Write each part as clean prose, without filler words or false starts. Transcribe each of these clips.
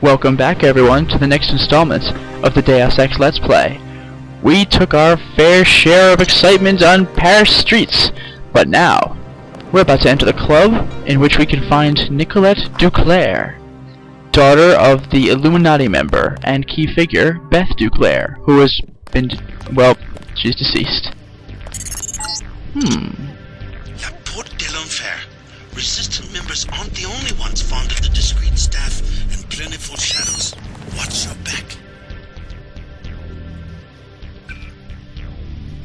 Welcome back everyone to the next installment of the Deus Ex Let's Play. We took our fair share of excitement on Paris streets, but now we're about to enter the club in which we can find Nicolette DuClair, daughter of the Illuminati member and key figure Beth DuClair, who has been, well, she's deceased. La Porte de l'Enfer. Resistant members aren't the only ones fond of the discreet staff and plentiful shadows. Watch your back.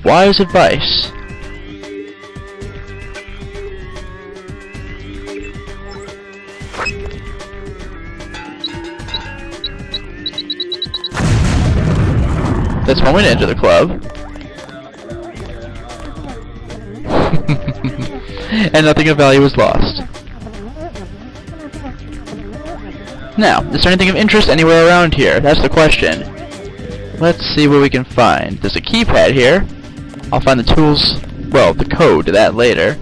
Wise advice. That's one way to enter the club. And nothing of value was lost. Now, is there anything of interest anywhere around here? That's the question. Let's see what we can find. There's a keypad here. I'll find the tools, well, the code to that later.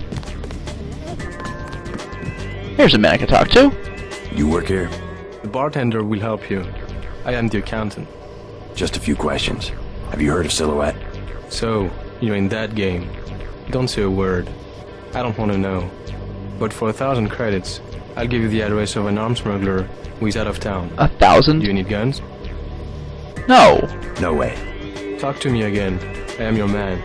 Here's a man I can talk to. You work here? The bartender will help you. I am the accountant. Just a few questions. Have you heard of Silhouette? So, you're in that game. Don't say a word. I don't want to know. But for 1,000 credits, I'll give you the address of an arms smuggler who is out of town. 1,000? Do you need guns? No. No way. Talk to me again. I am your man.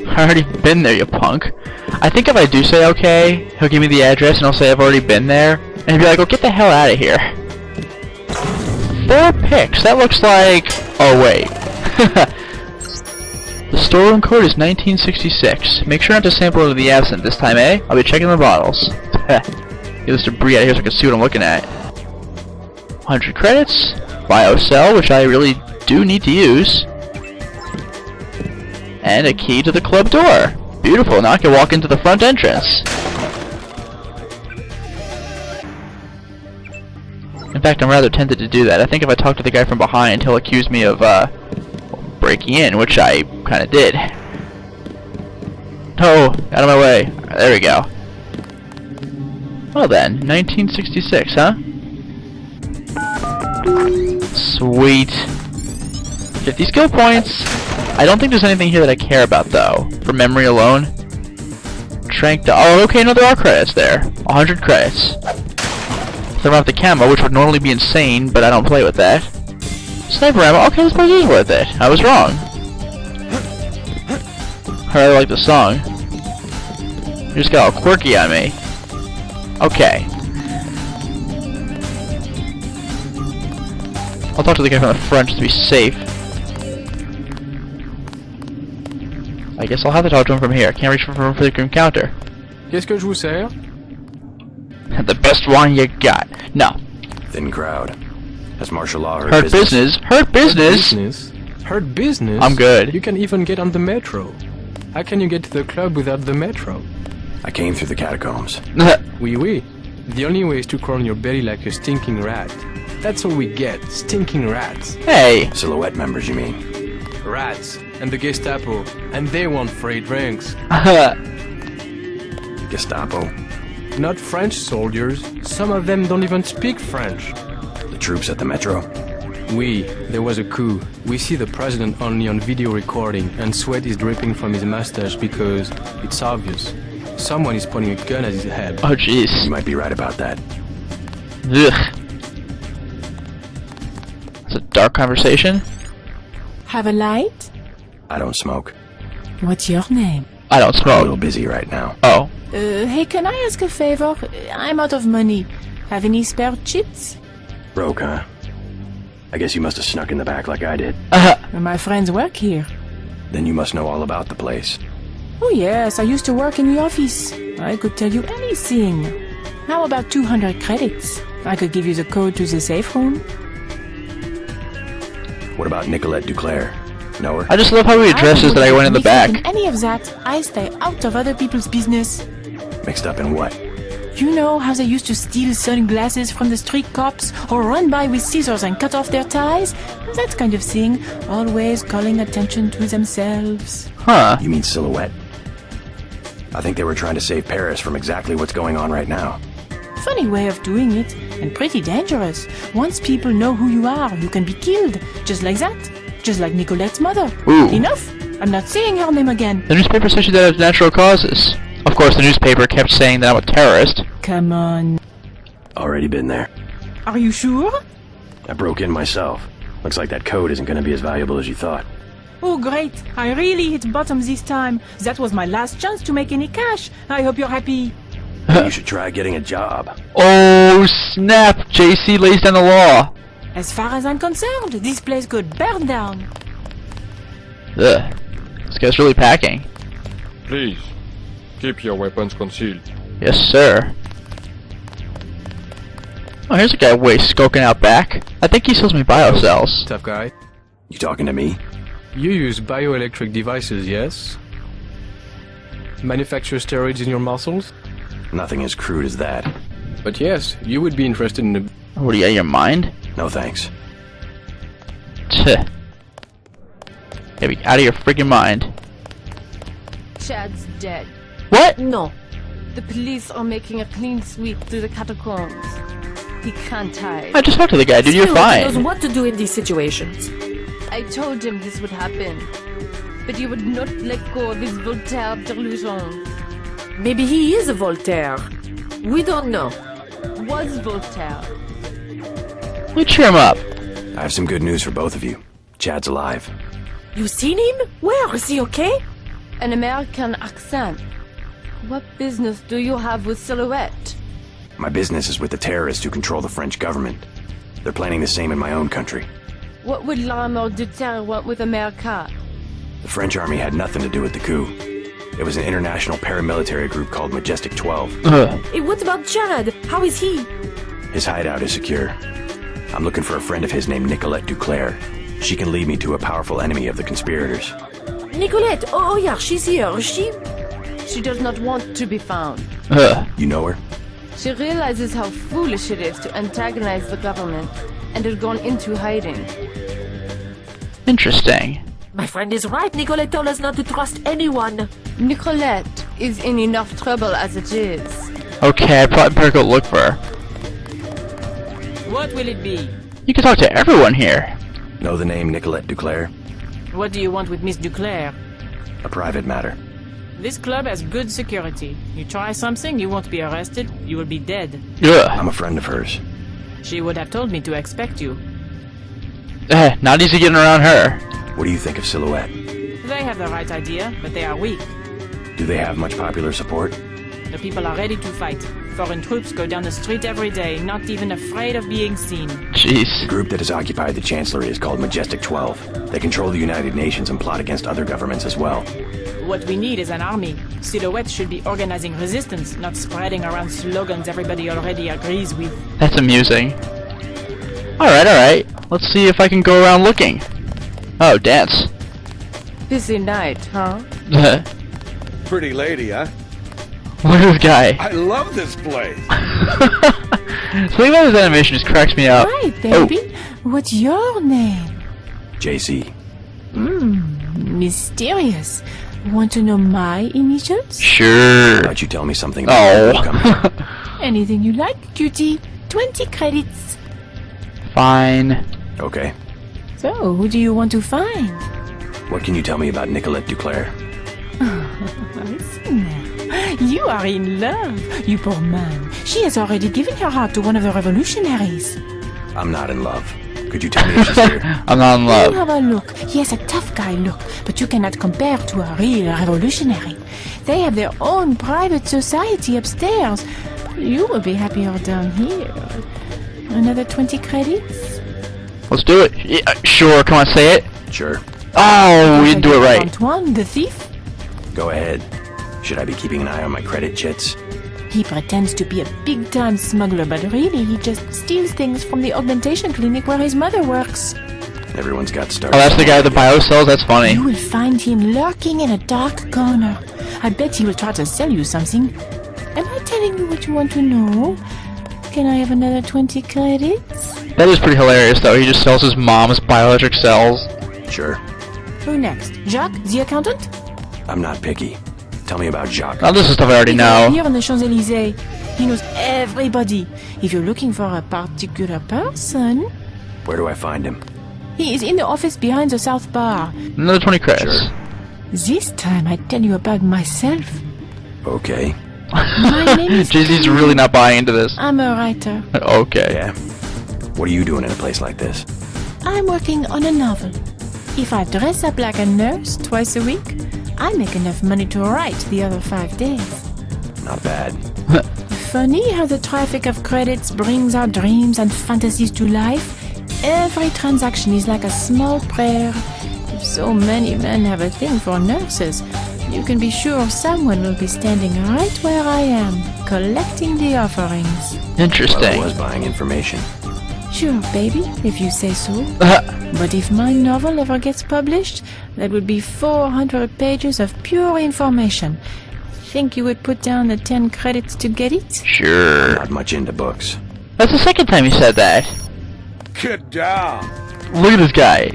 I already been there, you punk. I think if I do say okay, he'll give me the address and I'll say I've already been there. And he'll be like, oh, get the hell out of here. 4 picks. That looks like... Oh, wait. The storeroom code is 1966. Make sure not to sample into the absinthe this time, eh? I'll be checking the bottles. Get this debris out of here so I can see what I'm looking at. 100 credits. Bio cell, which I really do need to use. And a key to the club door. Beautiful, now I can walk into the front entrance. In fact, I'm rather tempted to do that. I think if I talk to the guy from behind, he'll accuse me of, breaking in, which I kinda did. Oh, out of my way. There we go. Well then, 1966, huh? Sweet. 50 skill points. I don't think there's anything here that I care about, though. For memory alone. Oh, okay, no, there are credits there. 100 credits. Throw out the camo, which would normally be insane, but I don't play with that. Sniper ammo. Okay, this place is worth it. I was wrong. I really like the song. You just got all quirky on me. Okay. I'll talk to the guy from the front just to be safe. I guess I'll have to talk to him from here. Can't reach for the counter. Qu'est-ce que je vous sers? The best one you got. No. Thin crowd. Has martial law Hurt business. Hurt business. Hurt business? I'm good. You can even get on the metro. How can you get to the club without the metro? I came through the catacombs. Oui, oui. The only way is to crawl on your belly like a stinking rat. That's all we get, stinking rats. Hey. Silhouette members, you mean? Rats. And the Gestapo. And they want free drinks. Gestapo? Not French soldiers. Some of them don't even speak French. The troops at the metro? Oui, there was a coup. We see the president only on video recording, and sweat is dripping from his mustache because it's obvious. Someone is pointing a gun at his head. Oh, jeez. You might be right about that. Ugh. It's a dark conversation. Have a light? I don't smoke. What's your name? I don't I'm a smoke. little busy right now. Oh. Hey, can I ask a favor? I'm out of money. Have any spare chips? Broke, huh? I guess you must have snuck in the back like I did. My friends work here. Then you must know all about the place. Oh yes, I used to work in the office. I could tell you anything. How about 200 credits? I could give you the code to the safe room. What about Nicolette DuClair? Know her? I just love how he addresses that I went in the back. Any of that, I stay out of other people's business. Mixed up in what? You know how they used to steal sunglasses from the street cops or run by with scissors and cut off their ties? That kind of thing, always calling attention to themselves. Huh. You mean Silhouette? I think they were trying to save Paris from exactly what's going on right now. Funny way of doing it. and pretty dangerous. Once people know who you are, you can be killed. Just like that. Just like Nicolette's mother. Ooh. Enough! I'm not saying her name again. The newspaper said she died of natural causes. Of course, the newspaper kept saying that I'm a terrorist. Come on. Already been there. Are you sure? I broke in myself. Looks like that code isn't gonna be as valuable as you thought. Oh, great. I really hit bottom this time. That was my last chance to make any cash. I hope you're happy. You should try getting a job. Oh, snap! JC lays down the law. As far as I'm concerned, this place could burn down. Ugh. This guy's really packing. Please, keep your weapons concealed. Yes, sir. Oh, here's a guy way skulking out back. I think he sells me biocells. Tough guy. You talking to me? You use bioelectric devices, yes? Manufacture steroids in your muscles? Nothing as crude as that. But yes, you would be interested in the... What, are you out of your mind? No thanks. Tch. Yeah, be out of your freaking mind. Chad's dead. What? No. The police are making a clean sweep through the catacombs. He can't hide. I just talked to the guy, dude. You're Still, he knows fine. what to do in these situations. I told him this would happen. But he would not let go of his Voltaire delusion. Maybe he is a Voltaire. We don't know. Was Voltaire. Let cheer him up. I have some good news for both of you. Chad's alive. You seen him? Where? Is he okay? An American accent. What business do you have with Silhouette? My business is with the terrorists who control the French government. They're planning the same in my own country. What would l'armée de terre want with America? The French army had nothing to do with the coup. It was an international paramilitary group called Majestic 12. Hey, what about Chad? How is he? His hideout is secure. I'm looking for a friend of his named Nicolette DuClair. She can lead me to a powerful enemy of the conspirators. Nicolette. Oh yeah, she's here. She does not want to be found. You know her? She realizes how foolish it is to antagonize the government and has gone into hiding. Interesting. My friend is right. Nicolette told us not to trust anyone. Nicolette is in enough trouble as it is. Okay, I probably better go look for her. What will it be? You can talk to everyone here. Know the name Nicolette DuClair? What do you want with Miss DuClair? A private matter. This club has good security. You try something, you won't be arrested, you will be dead. Ugh. I'm a friend of hers. She would have told me to expect you. Not easy getting around her. What do you think of Silhouette? They have the right idea, but they are weak. Do they have much popular support? The people are ready to fight. Foreign troops go down the street every day, not even afraid of being seen. The Jeez. group that has occupied the Chancellery is called Majestic 12. They control the United Nations and plot against other governments as well. What we need is an army. Silhouette should be organizing resistance, not spreading around slogans everybody already agrees with. That's amusing. Alright. Let's see if I can go around looking. Oh, dance. Busy night, huh? Pretty lady, huh? Look at this guy. I love this place. Something about his animation just cracks me up. Hi, baby. What's your name? JC. Mysterious. Want to know my initials? Sure. Why don't you tell me something about where you come from? Oh. Anything you like, cutie. 20 credits. Fine. Okay. So, who do you want to find? What can you tell me about Nicolette DuClair? Listen now. You are in love, you poor man. She has already given her heart to one of the revolutionaries. I'm not in love. Could you tell me if she's here? I'm not in You love. have a look. He has a tough guy look, but you cannot compare to a real revolutionary. They have their own private society upstairs. You will be happier down here. Another 20 credits? Let's do it. Yeah, sure, come on, say it. Sure. Oh, we didn't do it right. Antoine, the thief? Go ahead. Should I be keeping an eye on my credit chits? He pretends to be a big-time smuggler, but really he just steals things from the augmentation clinic where his mother works. Everyone's got stars. Oh, that's the guy with the biocells? That's funny. You will find him lurking in a dark corner. I bet he will try to sell you something. Am I telling you what you want to know? Can I have another 20 credits? That is pretty hilarious, though. He just sells his mom's bioelectric cells. Sure. Who next? Jacques, the accountant? I'm not picky. Tell me about Jacques. Oh, this is stuff I already know. Here on the Champs-Élysées. He knows everybody. If you're looking for a particular person, Where do I find him? he is in the office behind the South Bar. Another 20 credits. Sure. This time I tell you about myself. Okay. My name is JC's really not buying into this. I'm a writer. Okay. Yeah. What are you doing in a place like this? I'm working on a novel. If I dress up like a nurse twice a week, I make enough money to write the other 5 days. Not bad. Funny how the traffic of credits brings our dreams and fantasies to life. Every transaction is like a small prayer. If so many men have a thing for nurses, you can be sure someone will be standing right where I am, collecting the offerings. Interesting. Well, I was buying information. Sure, baby, if you say so. But if my novel ever gets published, that would be 400 pages of pure information. Think you would put down the 10 credits to get it? Sure. Not much into books. That's the second time he said that. Get down. Look at this guy.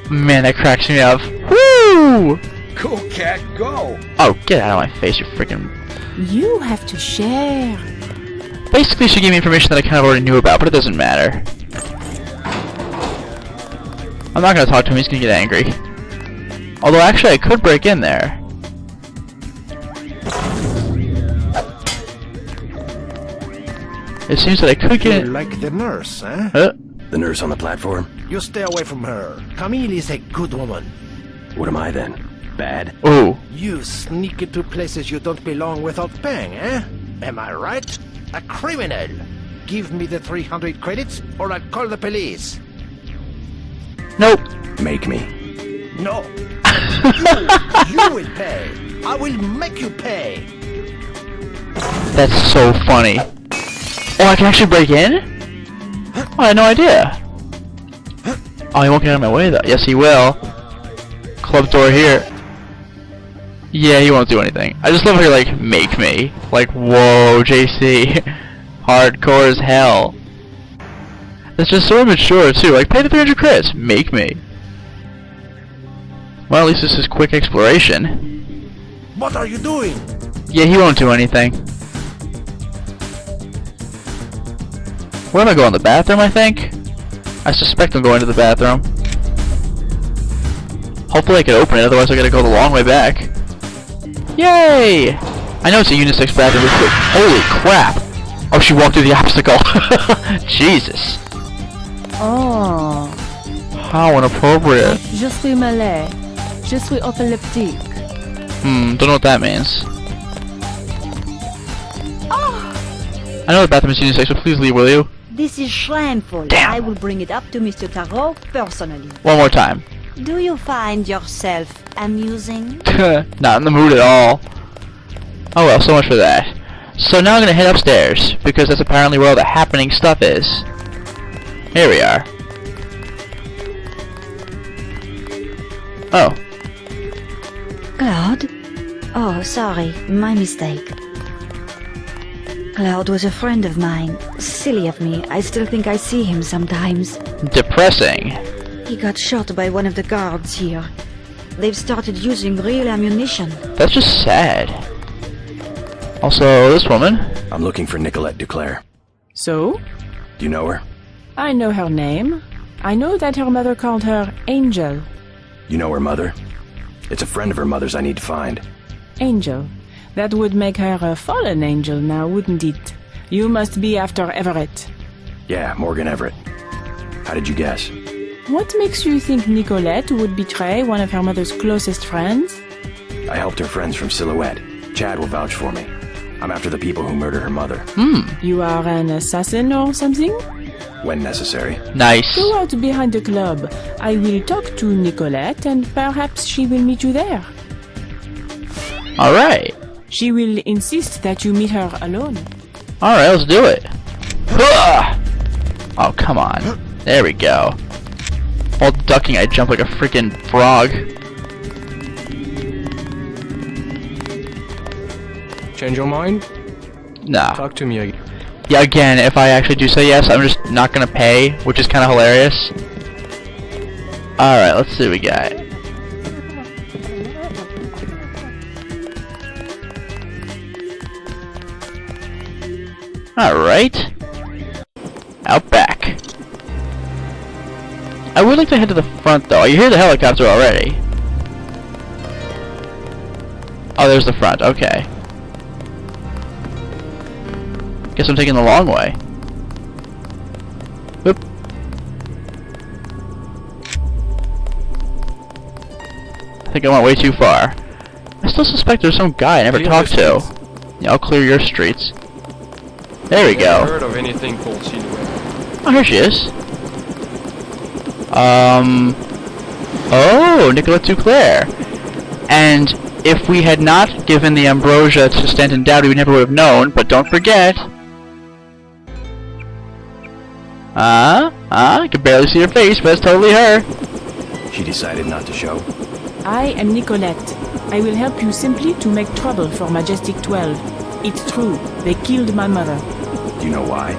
Man, that cracks me up. Woo! Go, cat, go. Oh, get out of my face, you freaking... You have to share. Basically, she gave me information that I kind of already knew about, but it doesn't matter. I'm not gonna talk to him, he's gonna get angry. Although, actually, I could break in there. It seems that I could get... You like the nurse, eh? The nurse on the platform? You stay away from her. Camille is a good woman. What am I then? Bad? Ooh. You sneak into places you don't belong without paying, eh? Am I right? A criminal. Give me the 300 credits or I'll call the police. Nope. Make me. No. You will pay. I will make you pay. That's so funny. Oh, I can actually break in? Oh, I had no idea. Oh, he won't get out of my way, though. Yes, he will. Club door here. Yeah, he won't do anything. I just love how you're like, make me. Like, whoa, JC. Hardcore as hell. That's just so immature, too. Like, pay the 300 credits. Make me. Well, at least this is quick exploration. What are you doing? Yeah, he won't do anything. Where am I going? The bathroom, I think? I suspect I'm going to the bathroom. Hopefully I can open it, otherwise I gotta go the long way back. Yay! I know it's a unisex bathroom, but holy crap! Oh, she walked through the obstacle. Jesus. Oh. How inappropriate. Je suis malade. Je suis epileptique. Don't know what that means. Oh. I know the bathroom is unisex, but please leave, will you? This is shameful. Damn. I will bring it up to Mr. Tarot personally. One more time. Do you find yourself amusing? Not in the mood at all. Oh well, so much for that. So now I'm gonna head upstairs, because that's apparently where all the happening stuff is. Here we are. Oh. Claude? Oh, sorry, my mistake. Claude was a friend of mine. Silly of me, I still think I see him sometimes. Depressing. He got shot by one of the guards here. They've started using real ammunition. That's just sad. Also, this woman. I'm looking for Nicolette DuClair. So? Do you know her? I know her name. I know that her mother called her Angel. You know her mother? It's a friend of her mother's I need to find. Angel. That would make her a fallen angel now, wouldn't it? You must be after Everett. Yeah, Morgan Everett. How did you guess? What makes you think Nicolette would betray one of her mother's closest friends? I helped her friends from Silhouette. Chad will vouch for me. I'm after the people who murdered her mother. You are an assassin or something? When necessary. Nice. Go out behind the club. I will talk to Nicolette and perhaps she will meet you there. Alright. She will insist that you meet her alone. Alright, let's do it. Oh, come on. There we go. While ducking, I jump like a freaking frog. Change your mind? Nah. Talk to me again. Yeah, again, if I actually do say yes, I'm just not gonna pay, which is kind of hilarious. Alright, let's see what we got. Alright. Out back. I would like to head to the front though. You hear the helicopter already. Oh, there's the front. Okay. Guess I'm taking the long way. Whoop. I think I went way too far. I still suspect there's some guy I never talked to. Yeah, I'll clear your streets. There we go. Heard of anything called Silhouette? Oh, here she is. Oh, Nicolet DuClair. And if we had not given the ambrosia to Stanton Dowdy, we never would have known, but don't forget. I can barely see her face, but it's totally her. She decided not to show. I am Nicolette. I will help you simply to make trouble for Majestic 12. It's true, they killed my mother. Do you know why?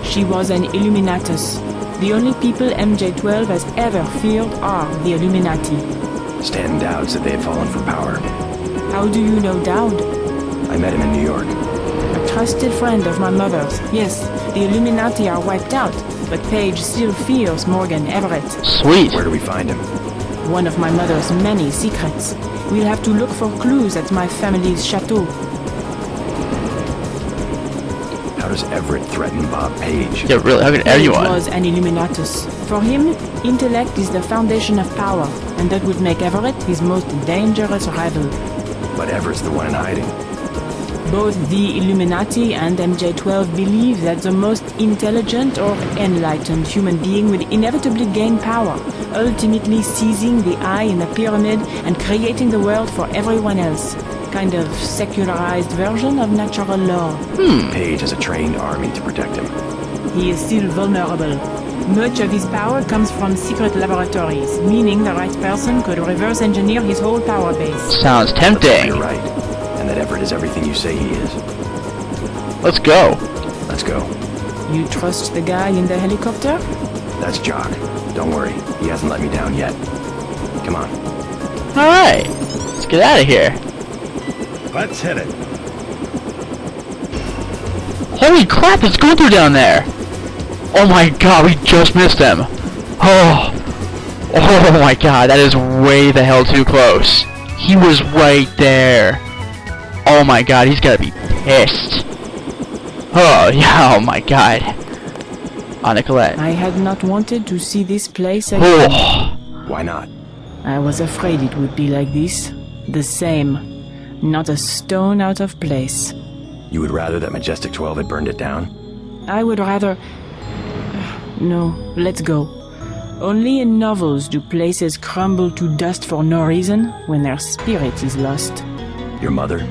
She was an Illuminatus. The only people MJ12 has ever feared are the Illuminati. Stanton Dowd said they had fallen from power. How do you know Dowd? I met him in New York. A trusted friend of my mother's. Yes, the Illuminati are wiped out, but Paige still fears Morgan Everett. Sweet. Where do we find him? One of my mother's many secrets. We'll have to look for clues at my family's chateau. How does Everett threaten Bob Page? Yeah, really, how could anyone? Page was an Illuminatus. For him, intellect is the foundation of power, and that would make Everett his most dangerous rival. But Everett's the one in hiding. Both the Illuminati and MJ12 believe that the most intelligent or enlightened human being will inevitably gain power, ultimately seizing the eye in the pyramid and creating the world for everyone else. Kind of secularized version of natural law. Page has a trained army to protect him. He is still vulnerable. Much of his power comes from secret laboratories, meaning the right person could reverse engineer his whole power base. Sounds tempting. You're right. And that Everett is everything you say he is. Let's go. Let's go. You trust the guy in the helicopter? That's Chock. Don't worry, he hasn't let me down yet. Come on. Alright. Let's get out of here. Let's hit it. Holy crap, what's going through down there? Oh my god, we just missed him. Oh my god, that is way the hell too close. He was right there. Oh my god, he's gotta be pissed. Oh yeah, oh my god. Oh, Nicolette. I had not wanted to see this place again. Oh. Why not? I was afraid it would be like this. The same. Not a stone out of place. You would rather that Majestic 12 had burned it down? I would rather... No, let's go. Only in novels do places crumble to dust for no reason when their spirit is lost. Your mother?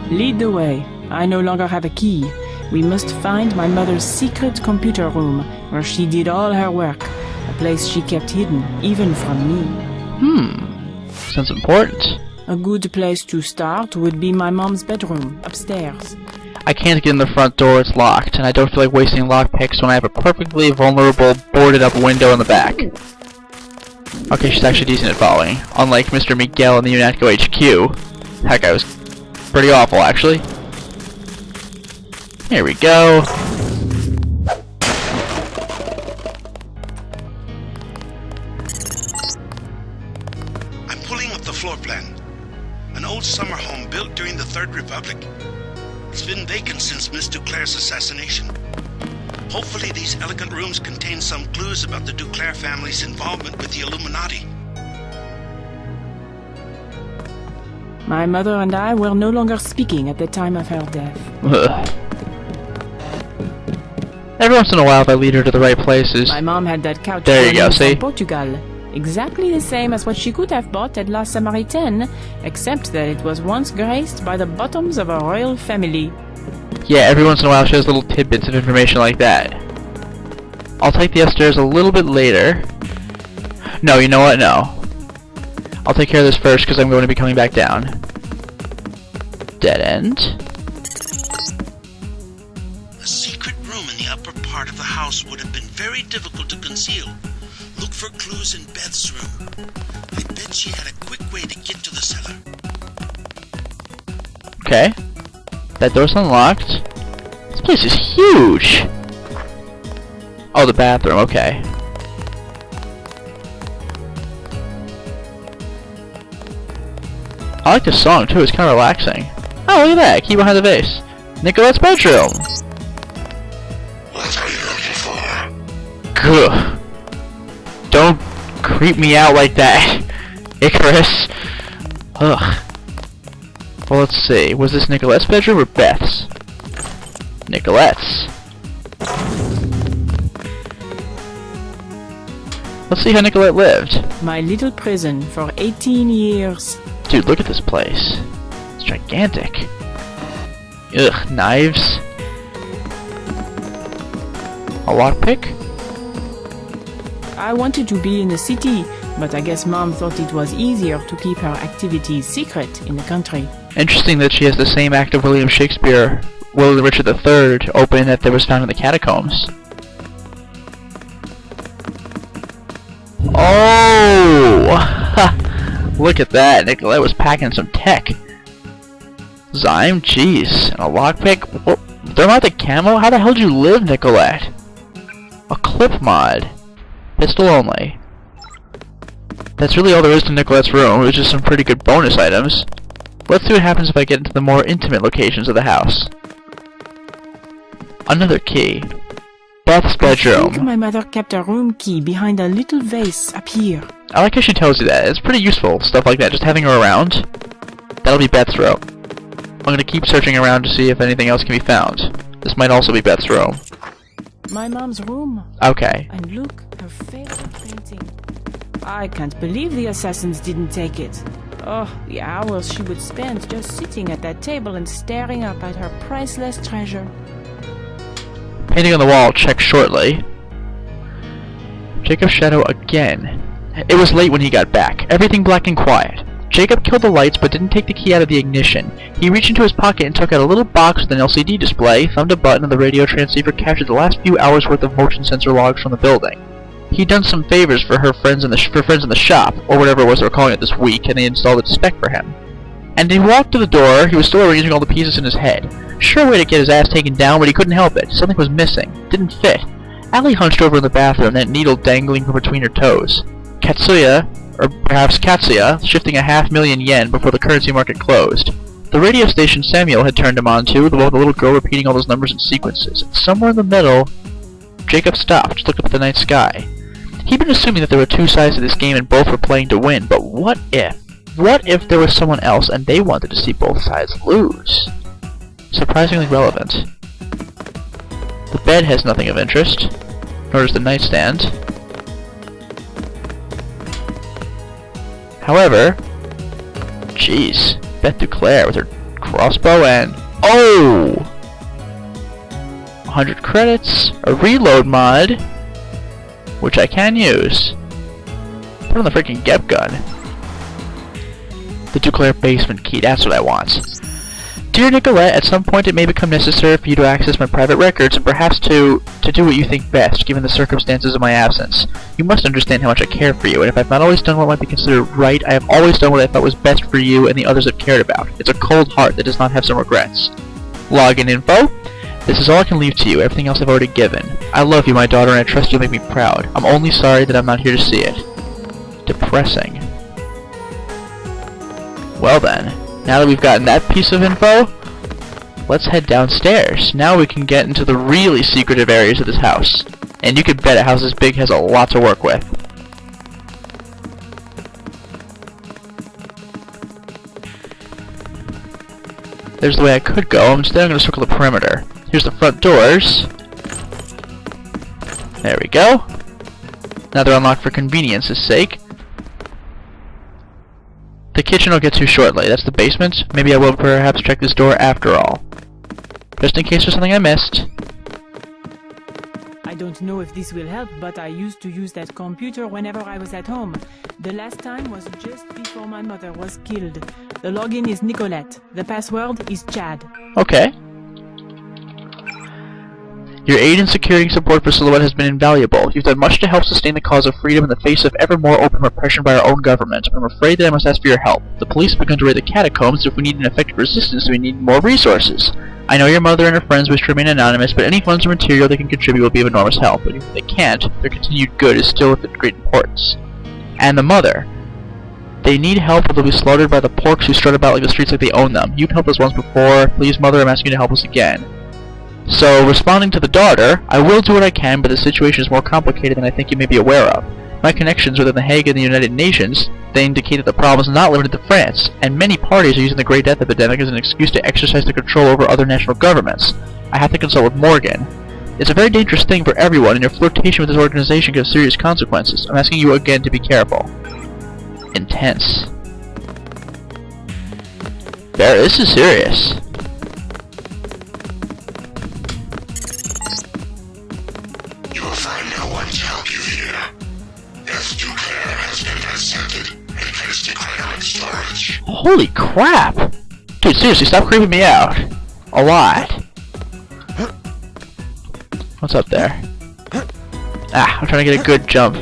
Lead the way. I no longer have a key. We must find my mother's secret computer room, where she did all her work. A place she kept hidden, even from me. Sounds important. A good place to start would be my mom's bedroom, upstairs. I can't get in the front door, it's locked, and I don't feel like wasting lockpicks when I have a perfectly vulnerable, boarded up window in the back. Okay, she's actually decent at following, unlike Mr. Miguel in the UNATCO HQ. That guy was pretty awful, actually. Here we go. I'm pulling up the floor plan. An old summer home built during the Third Republic. It's been vacant since Miss DuClair's assassination. Hopefully these elegant rooms contain some clues about the DuClair family's involvement with the Illuminati. My mother and I were no longer speaking at the time of her death. Ugh. Every once in a while, if I lead her to the right places. My mom had that couch there you go, see? from Portugal. Exactly the same as what she could have bought at La Samaritaine, except that it was once graced by the bottoms of a royal family. Yeah, every once in a while she has little tidbits of information like that. I'll take the upstairs a little bit later. No, you know what? No. I'll take care of this first because I'm going to be coming back down. Dead end. A secret room in the upper part of the house would have been very difficult to conceal. Look for clues in Beth's room. I bet she had a quick way to get to the cellar. Okay. That door's unlocked. Let's place is huge! Oh, the bathroom, okay. I like this song too, it's kind of relaxing. Oh, look at that, key behind the vase. Nicolette's bedroom! What are you looking for? Gah. Don't creep me out like that, Icarus. Ugh. Well, let's see. Was this Nicolette's bedroom or Beth's? Nicolette's. Let's see how Nicolette lived. My little prison for 18 years. Dude, look at this place. It's gigantic. Ugh, knives. A lockpick? I wanted to be in the city, but I guess Mom thought it was easier to keep her activities secret in the country. Interesting that she has the same act of William Shakespeare, William Richard III, open that was found in the catacombs. Oh! Look at that, Nicolette was packing some tech. Zyme, jeez, and a lockpick. They're not the camo? How the hell did you live, Nicolette? A clip mod. Pistol only. That's really all there is to Nicolette's room. It was just some pretty good bonus items. Let's see what happens if I get into the more intimate locations of the house. Another key. Beth's bedroom. I think my mother kept a room key behind a little vase up here. I like how she tells you that. It's pretty useful, stuff like that. Just having her around. That'll be Beth's room. I'm gonna keep searching around to see if anything else can be found. This might also be Beth's room. My mom's room. Okay. And look, her favorite painting. I can't believe the assassins didn't take it. Oh, the hours she would spend just sitting at that table and staring up at her priceless treasure. Painting on the wall, check shortly. Jacob's shadow again. It was late when he got back. Everything black and quiet. Jacob killed the lights but didn't take the key out of the ignition. He reached into his pocket and took out a little box with an LCD display, thumbed a button, and the radio transceiver captured the last few hours worth of motion sensor logs from the building. He'd done some favors for her friends in the shop, or whatever it was they were calling it this week, and they installed a spec for him. And he walked to the door. He was still arranging all the pieces in his head. Sure way to get his ass taken down, but he couldn't help it. Something was missing. Didn't fit. Allie hunched over in the bathroom, that needle dangling from between her toes. Katsuya, or perhaps Katsuya, shifting 500,000 yen before the currency market closed. The radio station Samuel had turned him on to, the little girl repeating all those numbers and sequences. Somewhere in the middle, Jacob stopped, looked up at the night sky. He'd been assuming that there were two sides to this game and both were playing to win, but what if? What if there was someone else and they wanted to see both sides lose? Surprisingly relevant. The bed has nothing of interest, nor does the nightstand. However, jeez, Beth DuClair with her crossbow and... Oh! 100 credits, a reload mod, which I can use. Put on the freaking Gep gun. The DuClair basement key, that's what I want. Dear Nicolette, at some point it may become necessary for you to access my private records and perhaps to do what you think best, given the circumstances of my absence. You must understand how much I care for you, and if I've not always done what might be considered right, I have always done what I thought was best for you and the others I've cared about. It's a cold heart that does not have some regrets. Login info. This is all I can leave to you, everything else I've already given. I love you, my daughter, and I trust you'll make me proud. I'm only sorry that I'm not here to see it. Depressing. Well then, now that we've gotten that piece of info, let's head downstairs. Now we can get into the really secretive areas of this house. And you could bet a house this big has a lot to work with. There's the way I could go. Instead I'm going to circle the perimeter. Here's the front doors. There we go. Now they're unlocked for convenience's sake. The kitchen I'll get to shortly. That's the basement. Maybe I will perhaps check this door after all. Just in case there's something I missed. I don't know if this will help, but I used to use that computer whenever I was at home. The last time was just before my mother was killed. The login is Nicolette. The password is Chad. Okay. Your aid in securing support for Silhouette has been invaluable. You've done much to help sustain the cause of freedom in the face of ever more open repression by our own government. I'm afraid that I must ask for your help. The police have begun to raid the catacombs. If we need an effective resistance, we need more resources. I know your mother and her friends wish to remain anonymous, but any funds or material they can contribute will be of enormous help. But if they can't, their continued good is still of great importance. And the mother. They need help or they'll be slaughtered by the porks who strut about like the streets like they own them. You've helped us once before. Please, mother, I'm asking you to help us again. So, responding to the daughter, I will do what I can, but the situation is more complicated than I think you may be aware of. My connections within the Hague and the United Nations, they indicate that the problem is not limited to France, and many parties are using the Great Death epidemic as an excuse to exercise their control over other national governments. I have to consult with Morgan. It's a very dangerous thing for everyone, and your flirtation with this organization could have serious consequences. I'm asking you again to be careful. Intense. This is serious. You will find no one to help you here. If DuClair has been intercepted and placed in cryonic storage. Holy crap! Dude, seriously, stop creeping me out. A lot. What's up there? Ah, I'm trying to get a good jump.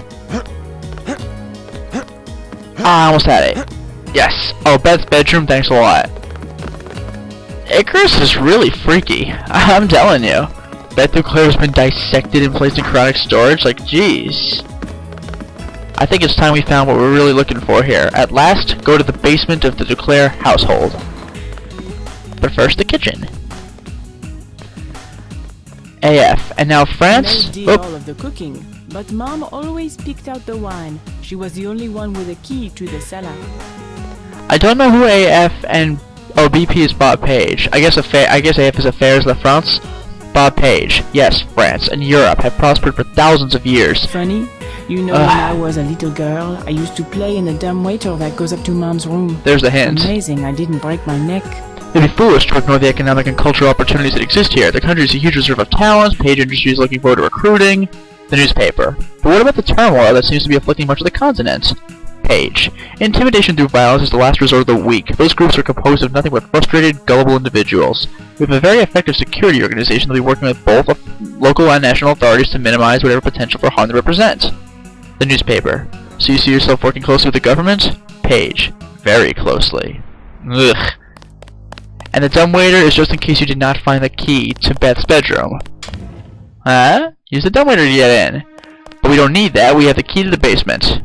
Ah, I almost had it. Yes. Oh, Beth's bedroom, thanks a lot. Icarus is really freaky. I'm telling you. Beth DuClair has been dissected and placed in cryonic storage? Like, jeez. I think it's time we found what we're really looking for here. At last, go to the basement of the DuClair household. But first, the kitchen. AF. And now France? Did all of the cooking, but Mom always picked out the wine. She was the only one with a key to the cellar. I don't know who AF and BP is Bob Page. I guess AF is Affairs La France. Bob Page. Yes, France and Europe have prospered for thousands of years. Funny, you know, when I was a little girl, I used to play in the dumbwaiter that goes up to Mom's room. There's the hint. Amazing, I didn't break my neck. It'd be foolish to ignore the economic and cultural opportunities that exist here. The country is a huge reserve of talent. Page Industries is looking forward to recruiting. The newspaper. But what about the turmoil that seems to be afflicting much of the continent? Page. Intimidation through violence is the last resort of the weak. Those groups are composed of nothing but frustrated, gullible individuals. We have a very effective security organization that will be working with both local and national authorities to minimize whatever potential for harm they represent. The newspaper. So you see yourself working closely with the government? Page. Very closely. Ugh. And the dumbwaiter is just in case you did not find the key to Beth's bedroom. Huh? Use the dumbwaiter to get in. But we don't need that, we have the key to the basement.